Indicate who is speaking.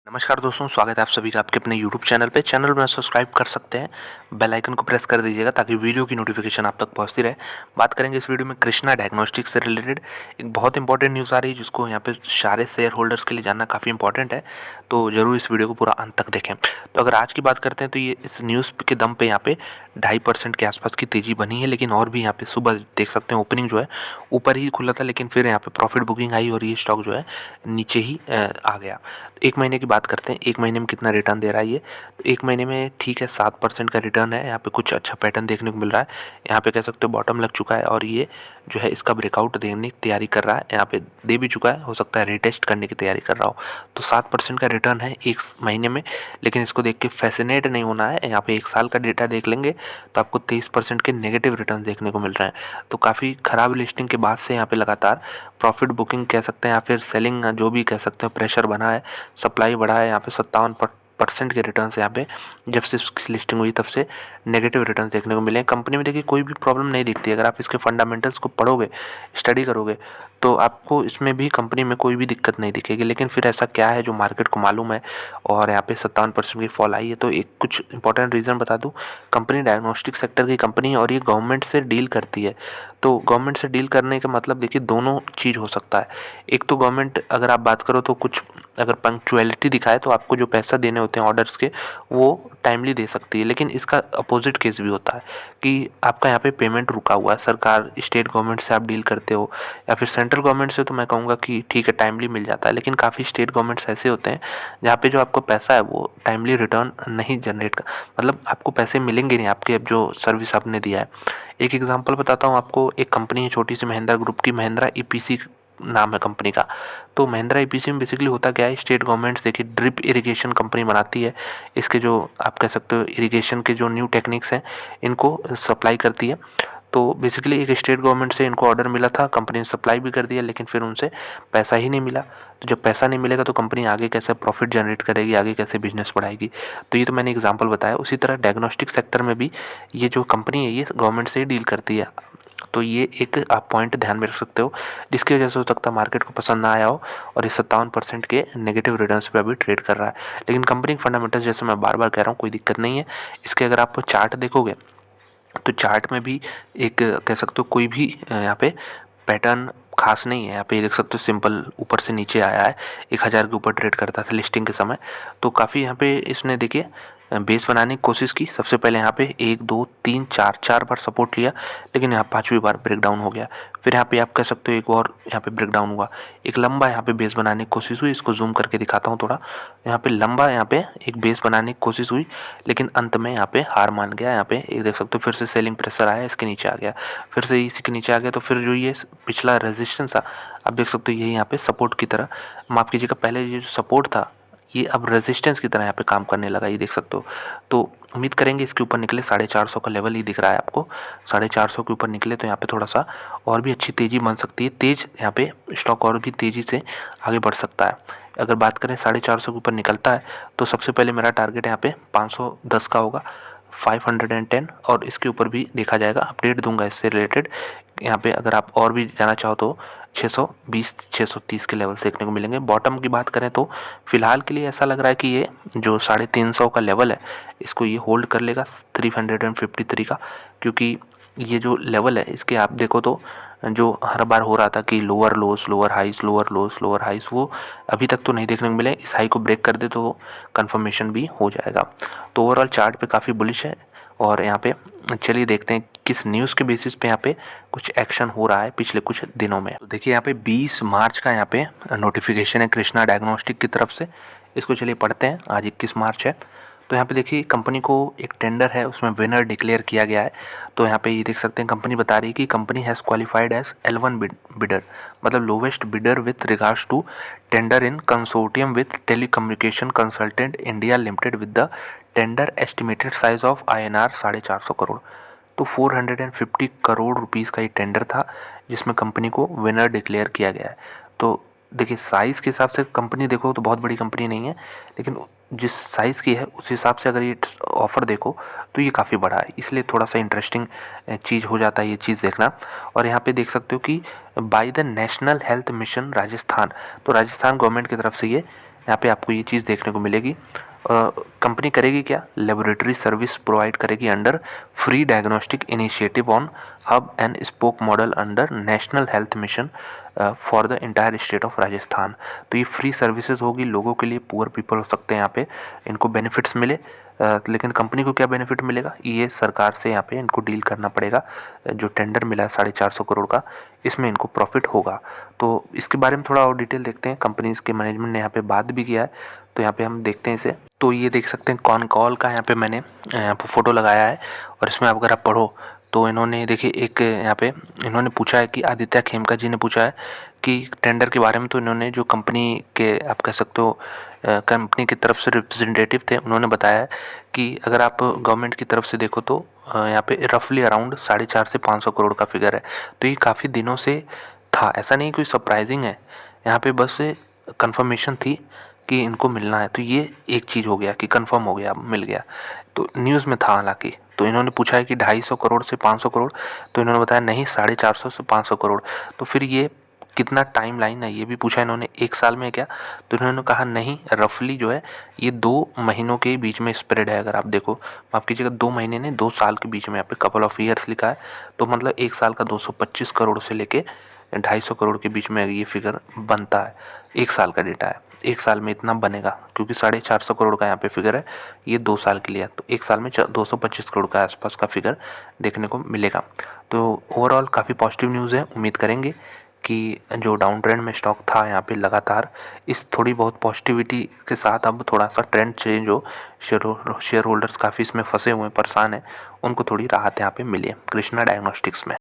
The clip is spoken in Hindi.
Speaker 1: नमस्कार दोस्तों, स्वागत है आप सभी का आपके अपने YouTube चैनल पे। चैनल में सब्सक्राइब कर सकते हैं, बेल आइकन को प्रेस कर दीजिएगा ताकि वीडियो की नोटिफिकेशन आप तक पहुंचती रहे। बात करेंगे इस वीडियो में कृष्णा डायग्नोस्टिक से रिलेटेड एक बहुत इंपॉर्टेंट न्यूज़ आ रही है जिसको यहाँ पे सारे शेयर होल्डर्स के लिए जानना काफ़ी इंपॉर्टेंट है, तो ज़रूर इस वीडियो को पूरा अंत तक देखें। तो अगर आज की बात करते हैं तो ये इस न्यूज़ के दम पे यहाँ पे 2.5% के आसपास की तेज़ी बनी है, लेकिन और भी यहाँ पे सुबह देख सकते हैं ओपनिंग जो है ऊपर ही खुला था, लेकिन फिर यहाँ पे प्रॉफिट बुकिंग आई और ये स्टॉक जो है नीचे ही आ गया। एक महीने की बात करते हैं, एक महीने में कितना रिटर्न दे रहा है ये। तो एक महीने में ठीक है 7% का रिटर्न है। यहाँ पे कुछ अच्छा पैटर्न देखने को मिल रहा है। यहाँ पे कह सकते हो बॉटम लग चुका है और ये जो है इसका ब्रेकआउट देने की तैयारी कर रहा है। यहाँ पे दे भी चुका है, हो सकता है रिटेस्ट करने की तैयारी कर रहा हो। तो 7% का रिटर्न है एक महीने में, लेकिन इसको देख के फैसिनेट नहीं होना है। यहाँ पे एक साल का डेटा देख लेंगे तो आपको 23% के नेगेटिव रिटर्न देखने को मिल रहे हैं। तो काफ़ी ख़राब लिस्टिंग के बाद से यहाँ पे लगातार प्रॉफिट बुकिंग कह सकते हैं या फिर सेलिंग जो भी कह सकते हैं प्रेशर बना है, सप्लाई बढ़ा है। यहाँ पे 57% के रिटर्न्स यहाँ पे जब से इसकी लिस्टिंग हुई तब से नेगेटिव रिटर्न्स देखने को मिले हैं। कंपनी में देखिए कोई भी प्रॉब्लम नहीं दिखती। अगर आप इसके फंडामेंटल्स को पढ़ोगे, स्टडी करोगे, तो आपको इसमें भी कंपनी में कोई भी दिक्कत नहीं दिखेगी। लेकिन फिर ऐसा क्या है जो मार्केट को मालूम है और यहाँ पे 57% की फॉल आई है। तो एक कुछ इंपॉर्टेंट रीज़न बता दूँ, कंपनी डायग्नोस्टिक सेक्टर की कंपनी है और ये गवर्नमेंट से डील करती है। तो गवर्नमेंट से डील करने का मतलब देखिए दोनों चीज़ हो सकता है। एक तो गवर्नमेंट अगर आप बात करो तो कुछ अगर पंक्चुअलिटी दिखाए तो आपको जो पैसा देने होते हैं ऑर्डर्स के वो टाइमली दे सकती है। लेकिन इसका अपोजिट केस भी होता है कि आपका यहाँ पे पेमेंट रुका हुआ है, सरकार स्टेट गवर्नमेंट से आप डील करते हो या फिर सेंट्रल गवर्नमेंट से, तो मैं कहूँगा कि ठीक है टाइमली मिल जाता है। लेकिन काफ़ी स्टेट गवर्नमेंट्स ऐसे होते हैं जहाँ पे जो आपको पैसा है वो टाइमली रिटर्न नहीं जनरेट कर, मतलब आपको पैसे मिलेंगे नहीं आपके अब जो सर्विस आपने दिया है। एक एग्जांपल बताता हूँ आपको। एक कंपनी है छोटी सी महिंद्रा ग्रुप की, महिंद्रा ईपीसी नाम है कंपनी का। तो महिंद्रा ईपीसी में बेसिकली होता क्या है, स्टेट गवर्नमेंट्स देखिए ड्रिप इरिगेशन कंपनी बनाती है। इसके जो आप कह सकते हो इरिगेशन के जो न्यू टेक्निक्स हैं इनको सप्लाई करती है। तो बेसिकली एक स्टेट गवर्नमेंट से इनको ऑर्डर मिला था, कंपनी ने सप्लाई भी कर दिया, लेकिन फिर उनसे पैसा ही नहीं मिला। तो जब पैसा नहीं मिलेगा तो कंपनी आगे कैसे प्रॉफिट जनरेट करेगी, आगे कैसे बिजनेस बढ़ाएगी। तो ये तो मैंने एग्जांपल बताया। उसी तरह डायग्नोस्टिक सेक्टर में भी ये जो कंपनी है ये गवर्नमेंट से ही डील करती है। तो ये एक आप पॉइंट ध्यान में रख सकते हो, जिसकी वजह से हो सकता है मार्केट को पसंद ना आया हो और ये 57% के नेगेटिव रिटर्न्स पे अभी ट्रेड कर रहा है। लेकिन कंपनी के फंडामेंटल्स जैसे मैं बार बार कह रहा हूँ कोई दिक्कत नहीं है। इसके अगर आप चार्ट देखोगे तो चार्ट में भी एक कह सकते हो कोई भी यहाँ पे पैटर्न खास नहीं है। यहाँ पे देख सकते हो सिंपल ऊपर से नीचे आया है, 1000 के ऊपर ट्रेड करता था लिस्टिंग के समय। तो काफ़ी यहाँ पे इसने देखिए बेस बनाने की कोशिश की। सबसे पहले यहाँ पे 1 2 3 4 बार सपोर्ट लिया, लेकिन यहाँ 5वीं बार ब्रेक डाउन हो गया। फिर यहाँ पे आप कह सकते हो एक और यहाँ पे ब्रेक डाउन हुआ। एक लंबा यहाँ पे बेस बनाने की कोशिश हुई, इसको जूम करके दिखाता हूँ थोड़ा। यहाँ पे लंबा यहाँ पे एक बेस बनाने की कोशिश हुई, लेकिन अंत में यहाँ पे हार मान गया। यहाँ पे एक देख सकते हो फिर से सेलिंग प्रेशर आया, इसके नीचे आ गया, फिर से इसी के नीचे आ गया। तो फिर जो ये पिछला रेजिस्टेंस था आप देख सकते हो यही यहाँ पे सपोर्ट की तरह, माफ़ कीजिएगा, पहले ये जो सपोर्ट था ये अब रेजिस्टेंस की तरह यहाँ पे काम करने लगा, ये देख सकते हो। तो उम्मीद करेंगे इसके ऊपर निकले। 450 का लेवल ही दिख रहा है आपको। 450 के ऊपर निकले तो यहाँ पे थोड़ा सा और भी अच्छी तेज़ी बन सकती है। तेज यहाँ पे स्टॉक और भी तेज़ी से आगे बढ़ सकता है। अगर बात करें 450 के ऊपर निकलता है तो सबसे पहले मेरा टारगेट यहाँ पे 510 का होगा, 510, और इसके ऊपर भी देखा जाएगा, अपडेट दूंगा इससे रिलेटेड। यहाँ पे अगर आप और भी जाना चाहो तो 620 630 के लेवल देखने को मिलेंगे। बॉटम की बात करें तो फिलहाल के लिए ऐसा लग रहा है कि ये जो 350 का लेवल है इसको ये होल्ड कर लेगा 353 का, क्योंकि ये जो लेवल है इसके आप देखो तो जो हर बार हो रहा था कि lower lows lower highs lower lows lower highs, वो अभी तक तो नहीं देखने को मिले। इस हाई को ब्रेक कर दे तो कंफर्मेशन भी हो जाएगा। तो ओवरऑल चार्ट पे काफ़ी बुलिश है। और यहाँ पे चलिए देखते हैं किस न्यूज़ के बेसिस पे यहाँ पे कुछ एक्शन हो रहा है पिछले कुछ दिनों में। तो देखिए यहाँ पे 20 मार्च का यहाँ पे नोटिफिकेशन है कृष्णा डायग्नोस्टिक की तरफ से। इसको चलिए पढ़ते हैं। आज 21 मार्च है। तो यहाँ पे देखिए कंपनी को एक टेंडर है, उसमें विनर डिक्लेयर किया गया है। तो यहाँ पे ये देख सकते हैं कंपनी बता रही है कि company has qualified as L1 bidder, मतलब lowest bidder with regards to tender in consortium with telecommunication consultant India limited with the tender estimated size of INR 450 crore. तो 450 करोड़ रुपीज़ का ये टेंडर था जिसमें कंपनी को विनर डिक्लेयर किया गया है। तो देखिए साइज़ के हिसाब से कंपनी देखो तो बहुत बड़ी कंपनी नहीं है, लेकिन जिस साइज़ की है उस हिसाब से अगर ये ऑफ़र देखो तो ये काफ़ी बड़ा है, इसलिए थोड़ा सा इंटरेस्टिंग चीज़ हो जाता है ये चीज़ देखना। और यहाँ पे देख सकते हो कि by the national health mission Rajasthan, तो राजस्थान गवर्नमेंट की तरफ से ये यहाँ पे आपको ये चीज़ देखने को मिलेगी। कंपनी करेगी क्या, लेबोरेटरी सर्विस प्रोवाइड करेगी under free diagnostic initiative on hub and spoke model under national health mission for the entire state of Rajasthan. तो ये फ्री सर्विसेज होगी लोगों के लिए, पुअर पीपल हो सकते हैं यहाँ पे, इनको बेनिफिट्स मिले। लेकिन कंपनी को क्या बेनिफिट मिलेगा, ये सरकार से यहाँ पे इनको डील करना पड़ेगा। जो टेंडर मिला है 450 करोड़ का, इसमें इनको प्रॉफिट होगा। तो इसके बारे में थोड़ा और डिटेल देखते हैं। कंपनीज के मैनेजमेंट ने यहाँ पे बात भी किया है, तो यहाँ पे हम देखते हैं इसे। तो ये देख सकते हैं कॉन कॉल का यहाँ पे मैंने यहाँ पे फ़ोटो लगाया है, और इसमें अगर आप पढ़ो तो इन्होंने देखिए एक यहाँ पे इन्होंने पूछा है कि आदित्य खेमका जी ने पूछा है कि टेंडर के बारे में। तो इन्होंने जो कंपनी के आप कह सकते हो कंपनी की तरफ से रिप्रेजेंटेटिव थे, उन्होंने बताया कि अगर आप गवर्नमेंट की तरफ से देखो तो यहाँ पे रफली अराउंड 450 से 500 करोड़ का फिगर है। तो ये काफ़ी दिनों से था, ऐसा नहीं कोई सरप्राइजिंग है, यहाँ पे बस कंफर्मेशन थी कि इनको मिलना है। तो ये एक चीज़ हो गया कि कंफर्म हो गया, मिल गया। तो न्यूज़ में था हालांकि। तो इन्होंने पूछा है कि 250 करोड़ से 500 करोड़, तो इन्होंने बताया नहीं 450 से 500 करोड़। तो फिर ये कितना टाइम लाइन है ये भी पूछा इन्होंने, एक साल में क्या, तो इन्होंने कहा नहीं, रफली जो है ये 2 महीनों के बीच में स्प्रेड है। अगर आप देखो, माफ़ कीजिएगा, 2 महीने ने 2 साल के बीच में, यहाँ पे कपल ऑफ ईयर्स लिखा है। तो मतलब एक साल का 225 करोड़ से लेके 250 करोड़ के बीच में ये फिगर बनता है। एक साल का डेटा है, एक साल में इतना बनेगा, क्योंकि 450 करोड़ का यहाँ पे फिगर है, ये 2 साल के लिए है। तो एक साल में 225 करोड़ का आसपास का फिगर देखने को मिलेगा। तो ओवरऑल काफ़ी पॉजिटिव न्यूज़ है। उम्मीद करेंगे कि जो डाउन ट्रेंड में स्टॉक था यहाँ पे लगातार इस थोड़ी बहुत पॉजिटिविटी के साथ अब थोड़ा सा ट्रेंड चेंज हो, शेयर होल्डर्स काफ़ी इसमें फंसे हुए हैं, परेशान हैं, उनको थोड़ी राहत यहाँ पे मिली है कृष्णा डायग्नोस्टिक्स में।